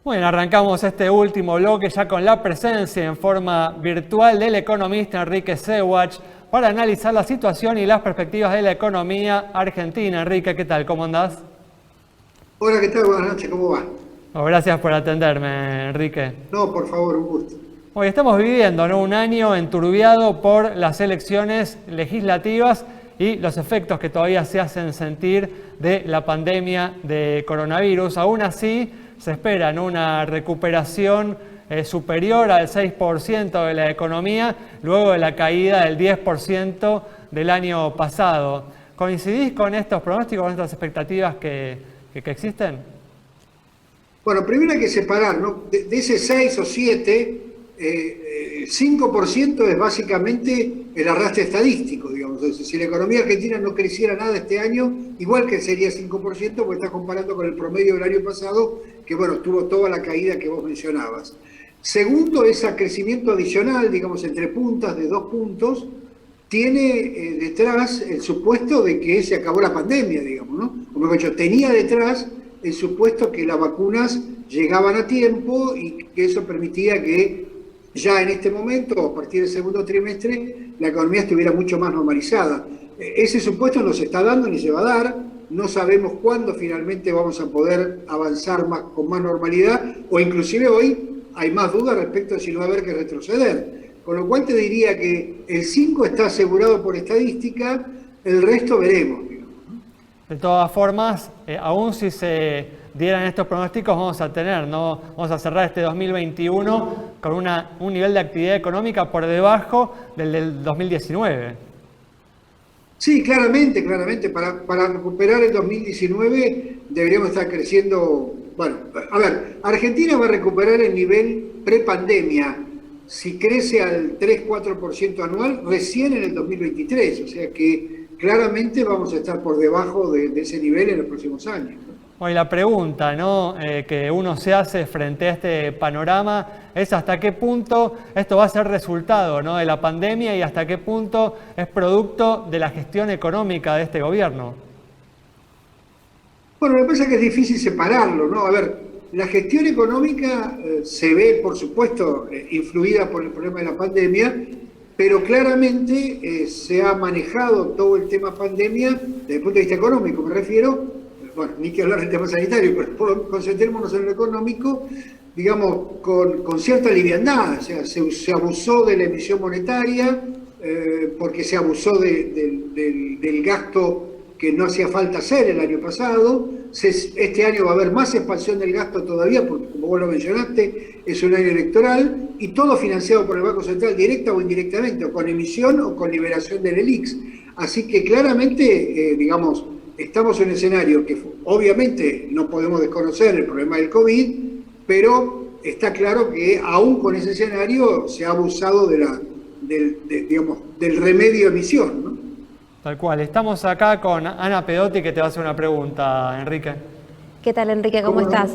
Bueno, arrancamos este último bloque ya con la presencia en forma virtual del economista Enrique Sewach para analizar la situación y las perspectivas de la economía argentina. Enrique, ¿qué tal? ¿Cómo andás? Hola, ¿qué tal? Buenas noches, ¿cómo va? Bueno, gracias por atenderme, Enrique. No, por favor, un gusto. Hoy estamos viviendo, ¿no?, un año enturbiado por las elecciones legislativas y los efectos que todavía se hacen sentir de la pandemia de coronavirus. Aún así, se espera, ¿no?, una recuperación superior al 6% de la economía, luego de la caída del 10% del año pasado. ¿Coincidís con estos pronósticos, con estas expectativas que existen? Bueno, primero hay que separar, ¿no? De ese 6 o 7, 5% es básicamente el arrastre estadístico, digamos. Entonces, si la economía argentina no creciera nada este año, igual que sería 5%, porque estás comparando con el promedio del año pasado, que bueno, tuvo toda la caída que vos mencionabas. Segundo, ese crecimiento adicional, digamos, entre puntas de 2 puntos, tiene detrás el supuesto de que se acabó la pandemia, digamos, ¿no? Como he dicho, tenía detrás el supuesto que las vacunas llegaban a tiempo y que eso permitía que ya en este momento, a partir del segundo trimestre, la economía estuviera mucho más normalizada. Ese supuesto no se está dando ni se va a dar, no sabemos cuándo finalmente vamos a poder avanzar con más normalidad, o inclusive hoy hay más dudas respecto a si no va a haber que retroceder. Con lo cual te diría que el 5 está asegurado por estadística, el resto veremos. De todas formas, aún si se dieran estos pronósticos, vamos a cerrar este 2021 con un nivel de actividad económica por debajo del 2019. Sí, claramente. Para recuperar el 2019 deberíamos estar creciendo. Bueno, a ver, Argentina va a recuperar el nivel prepandemia si crece al 3-4% anual recién en el 2023, o sea que claramente vamos a estar por debajo de ese nivel en los próximos años, ¿no? Hoy la pregunta, ¿no?, que uno se hace frente a este panorama es hasta qué punto esto va a ser resultado, ¿no?, de la pandemia y hasta qué punto es producto de la gestión económica de este gobierno. Bueno, me parece que es difícil separarlo, ¿no? A ver, la gestión económica se ve, por supuesto, influida por el problema de la pandemia, pero claramente se ha manejado todo el tema pandemia desde el punto de vista económico, me refiero, bueno, ni que hablar del tema sanitario, pero concentrémonos en lo económico, digamos, con cierta liviandad. O sea, se abusó de la emisión monetaria, porque se abusó del gasto que no hacía falta hacer el año pasado. Este año va a haber más expansión del gasto todavía, porque como vos lo mencionaste, es un año electoral, y todo financiado por el Banco Central, directa o indirectamente, o con emisión o con liberación del ELIX. Así que claramente, digamos, estamos en un escenario que obviamente no podemos desconocer el problema del COVID, pero está claro que aún con ese escenario se ha abusado del remedio emisión, ¿no? Tal cual. Estamos acá con Ana Pedotti, que te va a hacer una pregunta, Enrique. ¿Qué tal, Enrique? ¿Cómo estás?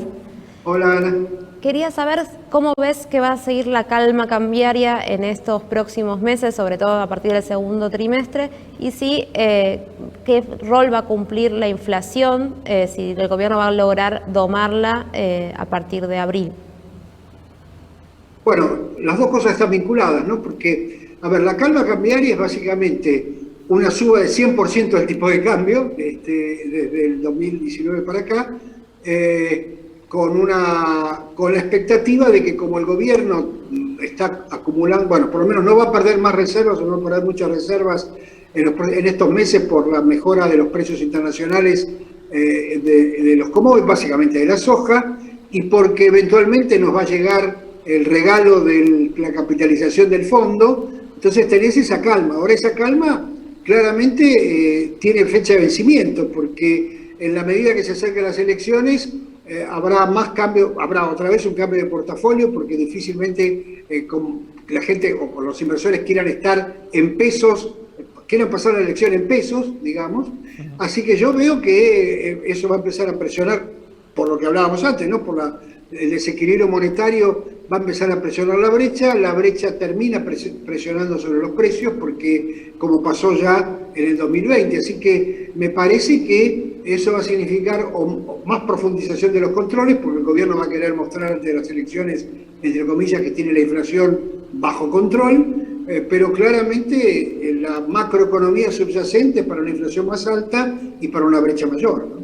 Hola, Ana. Quería saber cómo ves que va a seguir la calma cambiaria en estos próximos meses, sobre todo a partir del segundo trimestre, y si qué rol va a cumplir la inflación, si el gobierno va a lograr domarla a partir de abril. Bueno, las dos cosas están vinculadas, ¿no? Porque, a ver, la calma cambiaria es básicamente una suba de 100% del tipo de cambio, desde el 2019 para acá, con la expectativa de que como el gobierno está acumulando, bueno, por lo menos no va a perder más reservas o no va a perder muchas reservas en estos meses por la mejora de los precios internacionales de los commodities, básicamente de la soja, y porque eventualmente nos va a llegar el regalo de la capitalización del fondo. Entonces tenés esa calma. Ahora esa calma claramente tiene fecha de vencimiento, porque en la medida que se acercan las elecciones habrá más cambio, habrá otra vez un cambio de portafolio, porque difícilmente la gente o los inversores quieran estar en pesos, quieran pasar la elección en pesos, digamos. Así que yo veo que eso va a empezar a presionar, por lo que hablábamos antes, ¿no? Por el desequilibrio monetario va a empezar a presionar la brecha termina presionando sobre los precios, porque como pasó ya en el 2020, así que me parece que eso va a significar o más profundización de los controles, porque el gobierno va a querer mostrar ante las elecciones, entre comillas, que tiene la inflación bajo control, pero claramente la macroeconomía subyacente es para una inflación más alta y para una brecha mayor, ¿no?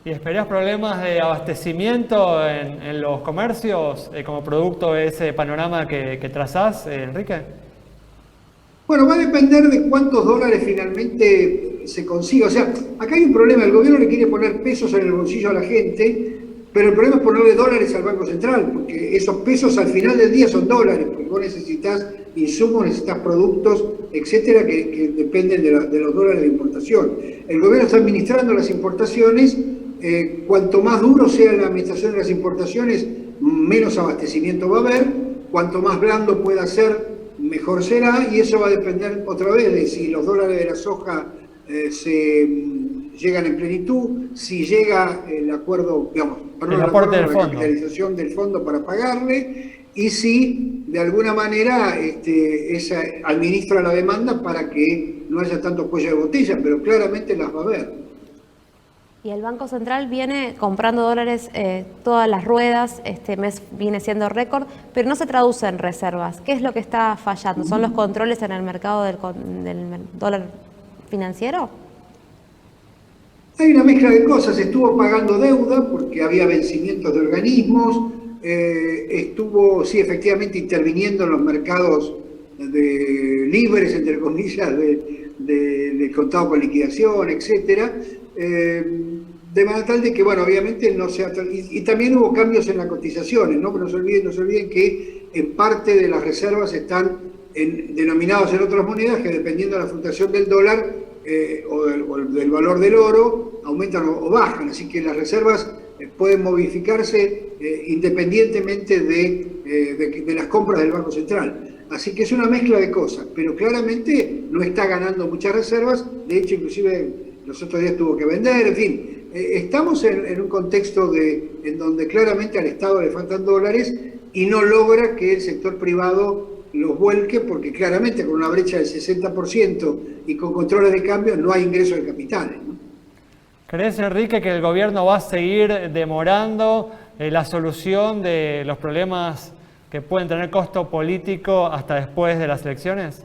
¿Y esperás problemas de abastecimiento en los comercios como producto de ese panorama que trazás, Enrique? Bueno, va a depender de cuántos dólares finalmente se consiga. O sea, acá hay un problema. El gobierno le quiere poner pesos en el bolsillo a la gente, pero el problema es ponerle dólares al Banco Central, porque esos pesos al final del día son dólares, porque vos necesitas insumos, necesitas productos, etcétera, que dependen de los dólares de importación. El gobierno está administrando las importaciones. Cuanto más duro sea la administración de las importaciones, menos abastecimiento va a haber. Cuanto más blando pueda ser, mejor será, y eso va a depender otra vez de si los dólares de la soja se llegan en plenitud, si llega el acuerdo, digamos, perdón, la capitalización del fondo para pagarle, y si de alguna manera esa administra la demanda para que no haya tanto cuello de botella, pero claramente las va a haber. Y el Banco Central viene comprando dólares todas las ruedas, este mes viene siendo récord, pero no se traduce en reservas. ¿Qué es lo que está fallando? ¿Son los controles en el mercado del dólar financiero? Hay una mezcla de cosas. Estuvo pagando deuda porque había vencimientos de organismos, estuvo, sí, efectivamente interviniendo en los mercados libres, entre comillas, del contado con liquidación, etcétera. De manera tal de que, bueno, obviamente no se ha... Y también hubo cambios en las cotizaciones, ¿no? Pero no se olviden que en parte de las reservas están denominados en otras monedas que, dependiendo de la fluctuación del dólar o del valor del oro, aumentan o bajan. Así que las reservas pueden modificarse independientemente de las compras del Banco Central. Así que es una mezcla de cosas, pero claramente no está ganando muchas reservas. De hecho, inclusive los otros días tuvo que vender, en fin. Estamos en un contexto en donde claramente al Estado le faltan dólares y no logra que el sector privado los vuelque, porque claramente con una brecha del 60% y con controles de cambio no hay ingreso de capitales, ¿no? ¿Crees, Enrique, que el gobierno va a seguir demorando la solución de los problemas que pueden tener costo político hasta después de las elecciones?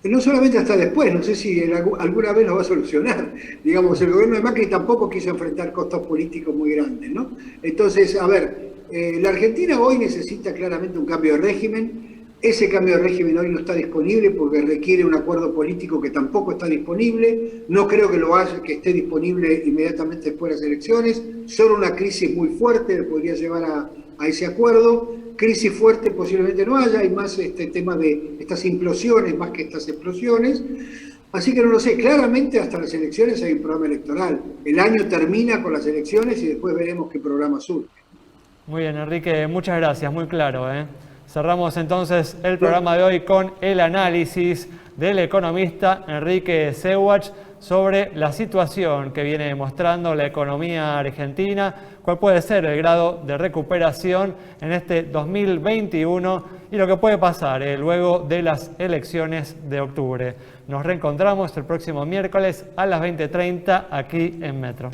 No solamente hasta después, no sé si alguna vez lo va a solucionar. Digamos, el gobierno de Macri tampoco quiso enfrentar costos políticos muy grandes, ¿no? Entonces, a ver, la Argentina hoy necesita claramente un cambio de régimen. Ese cambio de régimen hoy no está disponible porque requiere un acuerdo político que tampoco está disponible. No creo que esté disponible inmediatamente después de las elecciones. Solo una crisis muy fuerte podría llevar a ese acuerdo. Crisis fuerte posiblemente no haya, hay más tema de estas implosiones más que estas explosiones. Así que no lo sé, claramente hasta las elecciones hay un programa electoral. El año termina con las elecciones y después veremos qué programa surge. Muy bien, Enrique, muchas gracias, muy claro, ¿eh? Cerramos entonces el programa de hoy con el análisis del economista Enrique Sewach sobre la situación que viene mostrando la economía argentina, cuál puede ser el grado de recuperación en este 2021 y lo que puede pasar luego de las elecciones de octubre. Nos reencontramos el próximo miércoles a las 20:30 aquí en Metro.